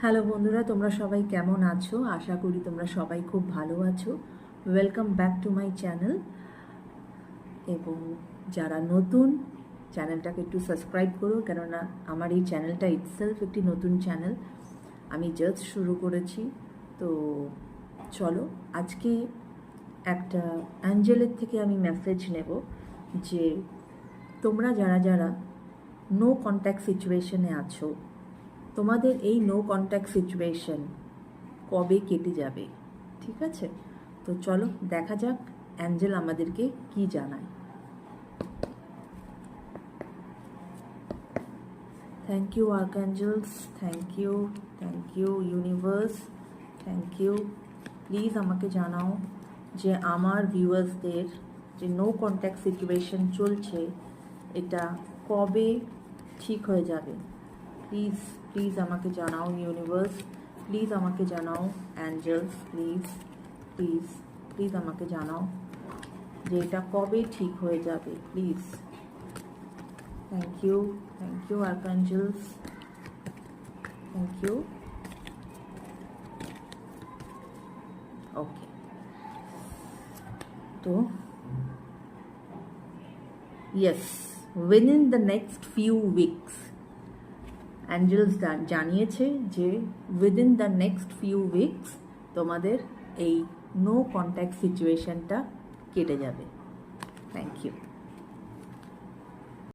Hello বন্ধুরা, তোমরা সবাই কেমন আছো? আশা করি তোমরা সবাই খুব ভালো আছো। Welcome back to my channel. এবং যারা নতুন, চ্যানেলটাকে একটু সাবস্ক্রাইব করো, কেননা আমার এই চ্যানেলটা ইটসেলফ একটি নতুন চ্যানেল, আমি জাস্ট শুরু করেছি। তো চলো, আজকে একটা অ্যাঞ্জেলের থেকে আমি মেসেজ নেব যে তোমরা যারা যারা নো কন্ট্যাক্ট সিচুয়েশনে আছো, তোমাদের এই নো কন্ট্যাক্ট সিচুয়েশন কবে কেটে যাবে, ঠিক আছে? তো চলো দেখা যাক অ্যাঞ্জেল আমাদেরকে কি জানায়। Thank you archangels, thank you universe, thank you. Please আমাকে জানাও যে আমার ভিউয়ার্সদের যে নো কন্ট্যাক্ট সিচুয়েশন চলছে, এটা কবে ঠিক হয়ে যাবে। প্লিজ প্লিজ আমাকে জানাও ইউনিভার্স, প্লিজ আমাকে জানাও অ্যাঞ্জেলস, প্লিজ প্লিজ প্লিজ আমাকে জানাও যে এটা কবে ঠিক হয়ে যাবে, please. Thank you archangels, thank you. Okay, তো yes, within the next few weeks angels জানিয়েছে যে within the next few weeks তোমাদের এই নো কন্ট্যাক্ট সিচুয়েশনটা কেটে যাবে। Thank you.